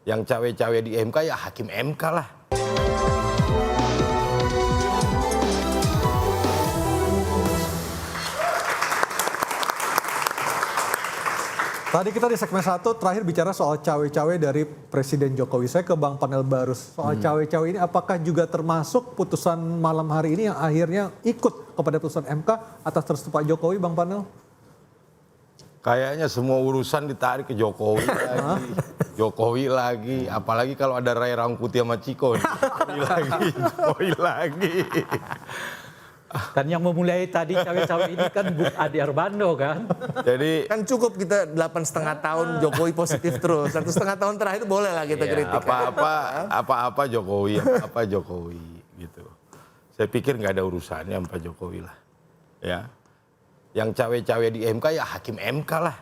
Yang cawe-cawe di MK ya hakim MK lah. Tadi kita di segmen 1 terakhir bicara soal cawe-cawe dari Presiden Jokowi. Saya ke Bang Panel Barus. Soal cawe-cawe ini apakah juga termasuk putusan malam hari ini yang akhirnya ikut kepada putusan MK atas restu Pak Jokowi, Bang Panel? Kayaknya semua urusan ditarik ke Jokowi lagi. Jokowi lagi. Apalagi kalau ada Ray Rangkuti sama Ciko. Jokowi lagi. Kan yang memulai tadi cawe-cawe ini kan Bung Ade Armando kan. Jadi Kan cukup kita 8,5 tahun Jokowi positif terus. 1,5 tahun terakhir boleh lah kita kritik. apa-apa Jokowi, apa Jokowi gitu. Saya pikir nggak ada urusannya sama Pak Jokowi lah. Ya. Yang cawe-cawe di MK ya hakim MK lah.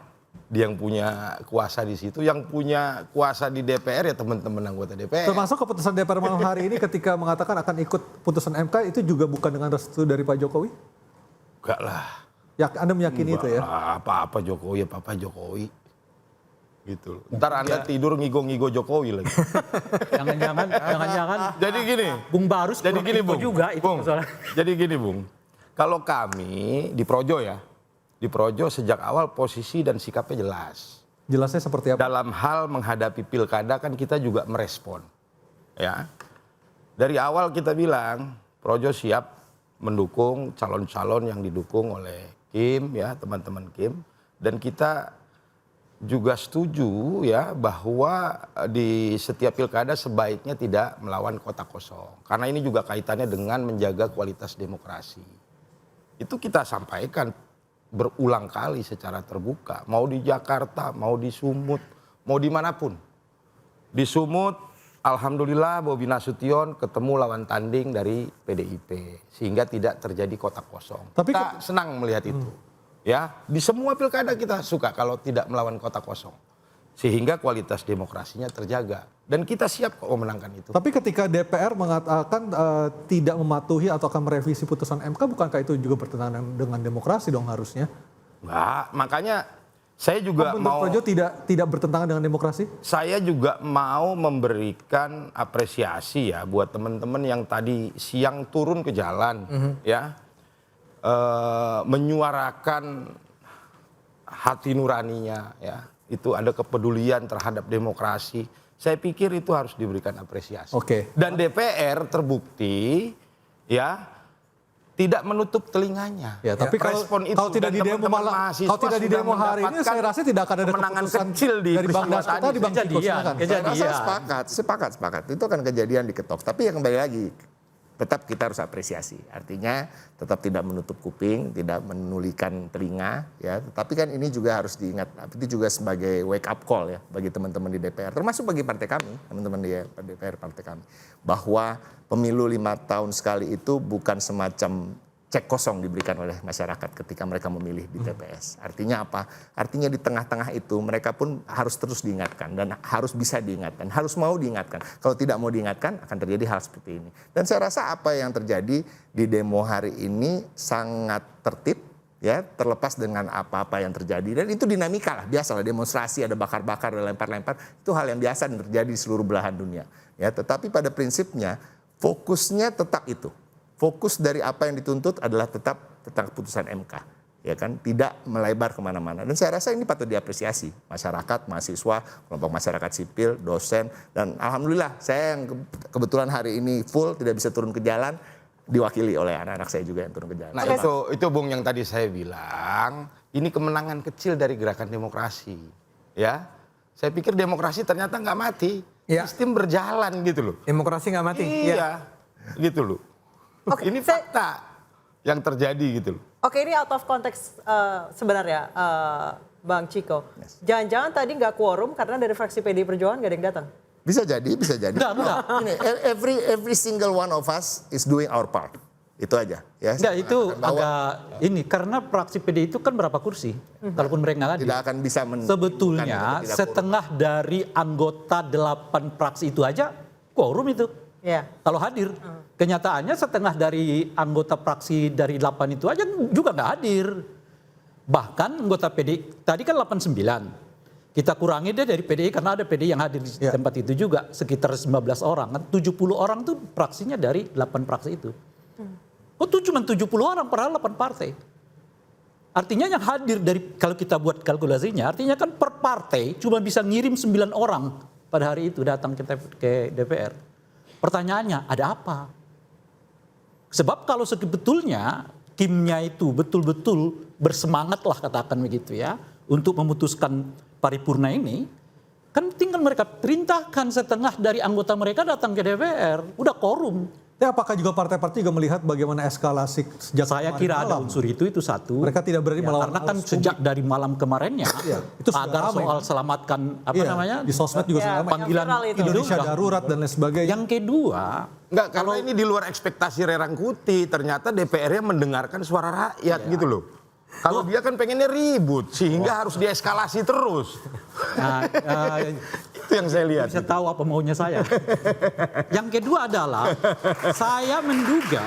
Dia yang punya kuasa di situ, yang punya kuasa di DPR ya teman-teman anggota DPR. Termasuk keputusan DPR malam hari ini ketika mengatakan akan ikut putusan MK itu juga bukan dengan restu dari Pak Jokowi? Enggak lah. Ya, Anda meyakini itu ya? Apa-apa Jokowi, apa-apa Jokowi. Gitu. Ntar Anda tidur ngigo-ngigo Jokowi lagi. Jangan-jangan Jadi gini. Bung Barus Jadi gini Bung. juga itu Bung, persoalan. jadi gini Bung. Kalau kami di Projo ya. Di Projo sejak awal posisi dan sikapnya jelas. Jelasnya seperti apa? Dalam hal menghadapi pilkada kan kita juga merespon. Ya. Dari awal kita bilang Projo siap mendukung calon-calon yang didukung oleh Kim ya, teman-teman Kim, dan kita juga setuju ya bahwa di setiap pilkada sebaiknya tidak melawan kota kosong. Karena ini juga kaitannya dengan menjaga kualitas demokrasi. Itu kita sampaikan berulang kali secara terbuka, mau di Jakarta, mau di Sumut, mau dimanapun. Di Sumut, alhamdulillah Bobi Nasution ketemu lawan tanding dari PDIP, sehingga tidak terjadi kotak kosong. Tapi kita senang melihat itu. Ya, di semua pilkada kita suka kalau tidak melawan kotak kosong, sehingga kualitas demokrasinya terjaga. Dan kita siap kok memenangkan itu. Tapi ketika DPR mengatakan tidak mematuhi atau akan merevisi putusan MK, bukankah itu juga bertentangan dengan demokrasi dong harusnya? Enggak, makanya saya juga Menurut Projo tidak bertentangan dengan demokrasi? Saya juga mau memberikan apresiasi ya buat teman-teman yang tadi siang turun ke jalan, ya, menyuarakan hati nuraninya, ya, itu ada kepedulian terhadap demokrasi. Saya pikir itu harus diberikan apresiasi. Oke. Dan DPR terbukti, ya, tidak menutup telinganya. Ya, tapi Respon itu kalau tidak dan di demo teman-teman malah, mahasiswa kalau tidak di sudah demo hari ini, saya rasa tidak akan ada kemenangan keputusan kecil di dari Bang peristiwa Dasko tadi. tadi, Bang Ciko, silakan. Sepakat. Itu akan kejadian diketok. Tapi yang kembali lagi, tetap kita harus apresiasi. Artinya tetap tidak menutup kuping, tidak menulikan telinga, ya. Tapi kan ini juga harus diingat. Itu juga sebagai wake up call ya bagi teman-teman di DPR, termasuk bagi partai kami, teman-teman di DPR partai kami, bahwa pemilu 5 tahun sekali itu bukan semacam cek kosong diberikan oleh masyarakat ketika mereka memilih di TPS. Artinya apa? Artinya di tengah-tengah itu mereka pun harus terus diingatkan dan harus bisa diingatkan, harus mau diingatkan. Kalau tidak mau diingatkan akan terjadi hal seperti ini. Dan saya rasa apa yang terjadi di demo hari ini sangat tertib, ya, terlepas dengan apa-apa yang terjadi. Dan itu dinamika lah, biasalah demonstrasi, ada bakar-bakar, ada lempar-lempar, itu hal yang biasa dan terjadi di seluruh belahan dunia. Ya, tetapi pada prinsipnya fokusnya tetap itu. Fokus dari apa yang dituntut adalah tetap tentang keputusan MK, ya kan, tidak melebar kemana-mana. Dan saya rasa ini patut diapresiasi masyarakat, mahasiswa, kelompok masyarakat sipil, dosen, dan alhamdulillah saya yang kebetulan hari ini full tidak bisa turun ke jalan, diwakili oleh anak-anak saya juga yang turun ke jalan. Nah itu Bung yang tadi saya bilang, ini kemenangan kecil dari gerakan demokrasi, ya. Saya pikir demokrasi ternyata nggak mati, sistem berjalan gitu loh. Demokrasi nggak mati. Iya, gitu loh. Oke, ini fakta yang terjadi gitu loh. Oke, ini out of context sebenarnya, Bang Ciko. Jangan-jangan tadi nggak quorum karena dari fraksi PDI Perjuangan nggak ada yang datang. Bisa jadi. Enggak. Ini, every single one of us is doing our part. Itu aja. Ya. Enggak, itu agak ini karena fraksi PDI itu kan berapa kursi? Kalaupun mereka nggak hadir. Tidak akan bisa Sebetulnya setengah dari anggota 8 fraksi itu aja quorum itu. Ya. Kalau hadir. Kenyataannya setengah dari anggota fraksi dari 8 itu aja juga nggak hadir. Bahkan anggota PDI tadi kan 89. Kita kurangi deh dari PDI karena ada PDI yang hadir di tempat itu juga sekitar 19 orang. Kan 70 orang tuh fraksinya dari 8 fraksi itu. Oh tuh cuma 70 orang padahal 8 partai. Artinya yang hadir dari, kalau kita buat kalkulasinya, artinya kan per partai cuma bisa ngirim 9 orang pada hari itu datang ke DPR. Pertanyaannya ada apa? Sebab kalau sebetulnya timnya itu betul-betul bersemangat lah katakan begitu ya. Untuk memutuskan paripurna ini, kan tinggal mereka perintahkan setengah dari anggota mereka datang ke DPR, udah quorum. Ya, apakah juga partai-partai juga melihat bagaimana eskalasi sejak Saya kemarin kira ada malam? unsur itu satu. Mereka tidak berani melawan karena kan arus sejak dari malam kemarinnya, itu sudah agar ramai, soal kan? selamatkan apa namanya Di sosmed juga sudah ramai. panggilan yang viral itu. Indonesia sudah. darurat dan lain sebagainya. Yang kedua, Enggak, karena ini di luar ekspektasi Rerangkuti. Ternyata DPR-nya mendengarkan suara rakyat gitu loh. Kalau dia kan pengennya ribut, sehingga harus dieskalasi terus. nah, Itu yang saya lihat. bisa tahu apa maunya saya. Yang kedua adalah saya menduga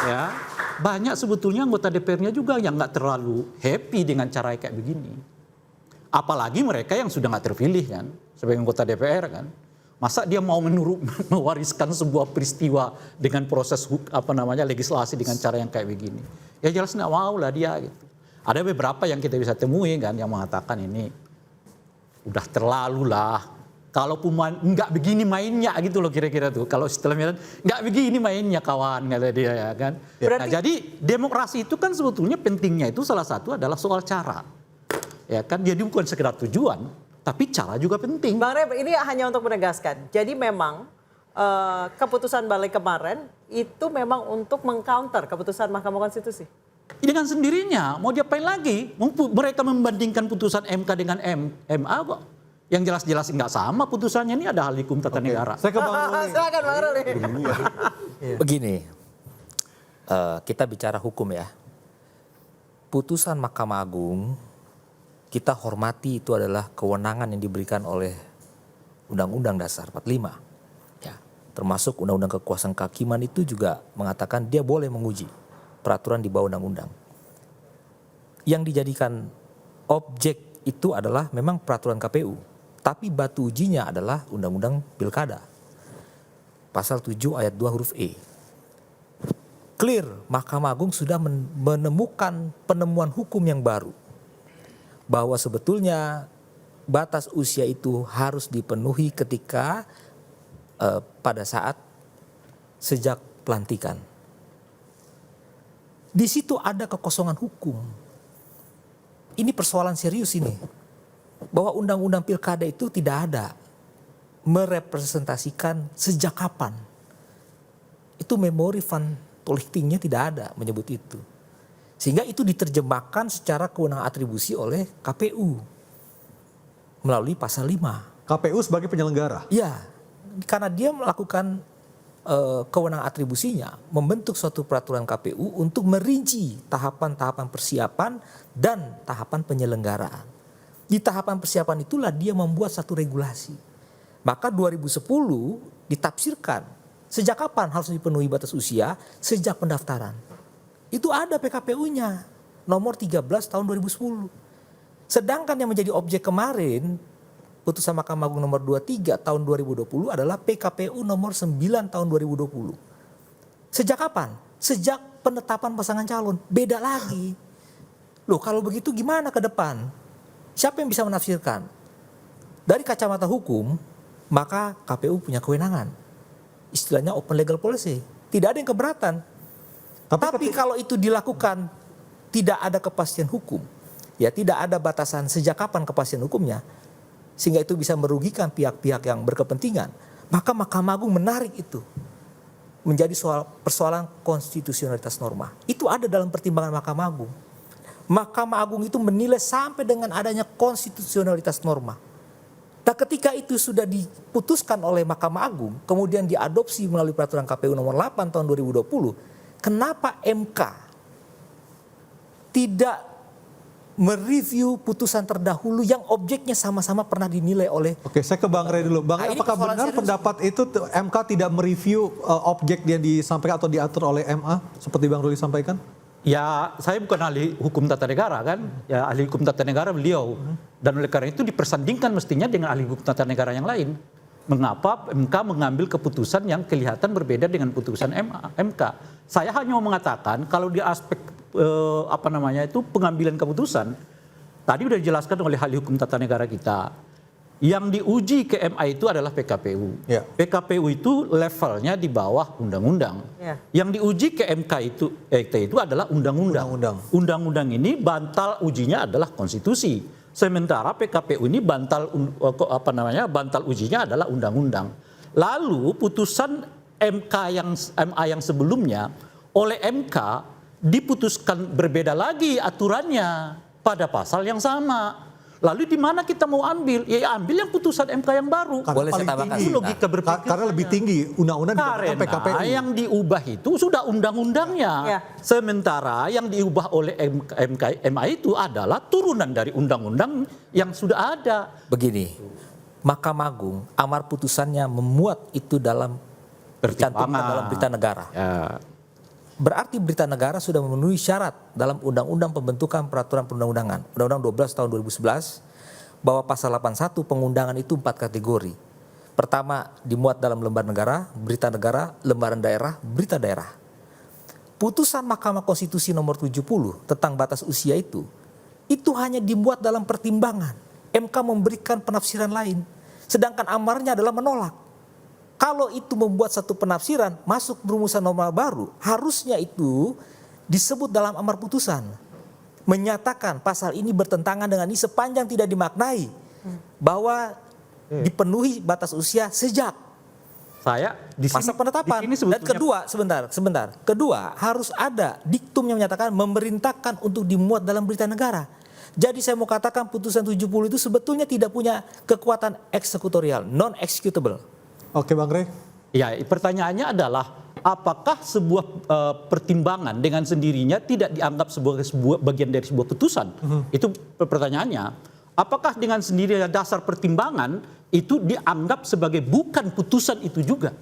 ya banyak sebetulnya anggota DPR-nya juga yang nggak terlalu happy dengan cara kayak begini. Apalagi mereka yang sudah nggak terpilih kan sebagai anggota DPR kan. Masa dia mau mewariskan sebuah peristiwa dengan proses legislasi dengan cara yang kayak begini. Ya jelas nggak mau lah dia gitu. Ada beberapa yang kita bisa temui kan yang mengatakan ini udah terlalu lah. Kalaupun nggak begini mainnya gitu loh kira-kira tuh. Kalau setelahnya nggak begini mainnya kawan kata dia ya kan. Nah jadi demokrasi itu kan sebetulnya pentingnya itu salah satu adalah soal cara. Ya kan jadi bukan sekedar tujuan tapi cara juga penting. Bang Rey, ini hanya untuk menegaskan. Jadi memang keputusan balik kemarin itu memang untuk mengcounter keputusan Mahkamah Konstitusi. Dengan sendirinya mau diapain lagi? Mereka membandingkan putusan MK dengan MA kok. Yang jelas-jelas nggak sama putusannya, ini ada hal hukum tata negara. Saya ke Bang Ruli. Silakan Bang Ruli. Begini, kita bicara hukum ya. Putusan Mahkamah Agung kita hormati, itu adalah kewenangan yang diberikan oleh Undang-Undang Dasar 45. Ya, termasuk Undang-Undang Kekuasaan Kehakiman itu juga mengatakan dia boleh menguji peraturan di bawah undang-undang. Yang dijadikan objek itu adalah memang peraturan KPU. Tapi batu ujinya adalah Undang-Undang Pilkada. Pasal 7 ayat 2 huruf E. Clear, Mahkamah Agung sudah menemukan penemuan hukum yang baru. Bahwa sebetulnya batas usia itu harus dipenuhi ketika pada saat sejak pelantikan. Di situ ada kekosongan hukum. Ini persoalan serius ini. Bahwa undang-undang pilkada itu tidak ada merepresentasikan sejak kapan. Itu memori van Tolchtingnya tidak ada menyebut itu. Sehingga itu diterjemahkan secara kewenangan atribusi oleh KPU melalui pasal 5. KPU sebagai penyelenggara. Ya, karena dia melakukan kewenangan atribusinya, membentuk suatu peraturan KPU untuk merinci tahapan-tahapan persiapan dan tahapan penyelenggaraan. Di tahapan persiapan itulah dia membuat satu regulasi. Maka 2010 ditafsirkan sejak kapan harus dipenuhi batas usia, sejak pendaftaran. Itu ada PKPU-nya, nomor 13 tahun 2010. Sedangkan yang menjadi objek kemarin, putusan Mahkamah Agung nomor 23 tahun 2020 adalah PKPU nomor 9 tahun 2020. Sejak kapan? Sejak penetapan pasangan calon. Beda lagi. Loh kalau begitu gimana ke depan? Siapa yang bisa menafsirkan? Dari kacamata hukum, maka KPU punya kewenangan. Istilahnya open legal policy. Tidak ada yang keberatan. Tapi kalau itu dilakukan tidak ada kepastian hukum. Ya tidak ada batasan sejak kapan kepastian hukumnya. Sehingga itu bisa merugikan pihak-pihak yang berkepentingan. Maka Mahkamah Agung menarik itu. Menjadi persoalan konstitusionalitas norma. Itu ada dalam pertimbangan Mahkamah Agung. Mahkamah Agung itu menilai sampai dengan adanya konstitusionalitas norma. Dan ketika itu sudah diputuskan oleh Mahkamah Agung, kemudian diadopsi melalui peraturan KPU nomor 8 tahun 2020, kenapa MK tidak mereview putusan terdahulu yang objeknya sama-sama pernah dinilai oleh... Oke, saya ke Bang Rey dulu. Bang, apakah benar pendapat itu MK tidak mereview objek yang disampaikan atau diatur oleh MA seperti Bang Ruli sampaikan? Ya, saya bukan ahli hukum tata negara kan, ya ahli hukum tata negara beliau. Dan oleh karena itu dipersandingkan mestinya dengan ahli hukum tata negara yang lain. Mengapa MK mengambil keputusan yang kelihatan berbeda dengan putusan MK? Saya hanya mau mengatakan kalau di aspek pengambilan keputusan, tadi sudah dijelaskan oleh ahli hukum tata negara kita. Yang diuji ke MA itu adalah PKPU. Ya. PKPU itu levelnya di bawah undang-undang. Ya. Yang diuji ke MK itu adalah undang-undang. Undang-undang ini bantal ujinya adalah konstitusi. Sementara PKPU ini bantal ujinya adalah undang-undang. Lalu putusan MA yang sebelumnya oleh MK diputuskan berbeda lagi aturannya pada pasal yang sama. Lalu di mana kita mau ambil? Ya ambil yang putusan MK yang baru. Boleh saya tambahkan? Itu logika berpikir. Karena lebih tinggi undang-undang dibandingkan PKPU. Karena yang diubah itu sudah undang-undangnya. Ya. Sementara yang diubah oleh MA itu adalah turunan dari undang-undang yang sudah ada. Begini, Mahkamah Agung amar putusannya memuat itu dalam tercantumkan dalam berita negara. Ya. Berarti berita negara sudah memenuhi syarat dalam Undang-Undang Pembentukan Peraturan Perundang-undangan, Undang-Undang 12 tahun 2011, bahwa pasal 81 pengundangan itu 4 kategori. Pertama, dimuat dalam lembar negara, berita negara, lembaran daerah, berita daerah. Putusan Mahkamah Konstitusi nomor 70 tentang batas usia itu hanya dimuat dalam pertimbangan. MK memberikan penafsiran lain, sedangkan amarnya adalah menolak. Kalau itu membuat satu penafsiran masuk rumusan norma baru, harusnya itu disebut dalam amar putusan. Menyatakan pasal ini bertentangan dengan ini sepanjang tidak dimaknai bahwa dipenuhi batas usia sejak Saya di sini, masa penetapan. di sini Dan kedua, sebentar. Kedua, harus ada diktum yang menyatakan memerintahkan untuk dimuat dalam berita negara. Jadi saya mau katakan putusan 70 itu sebetulnya tidak punya kekuatan eksekutorial, non-executable. Oke Bang Rey. ya pertanyaannya adalah apakah sebuah pertimbangan dengan sendirinya tidak dianggap sebuah bagian dari sebuah putusan? Itu pertanyaannya. Apakah dengan sendirinya dasar pertimbangan itu dianggap sebagai bukan putusan itu juga?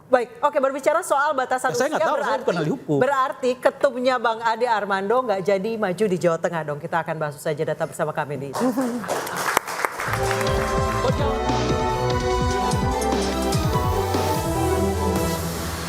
Baik, oke, berbicara soal batasan Saya usia nggak tahu, saya bukan ahli hukum. berarti ketumnya Bang Ade Armando nggak jadi maju di Jawa Tengah dong. Kita akan bahas saja, data bersama kami di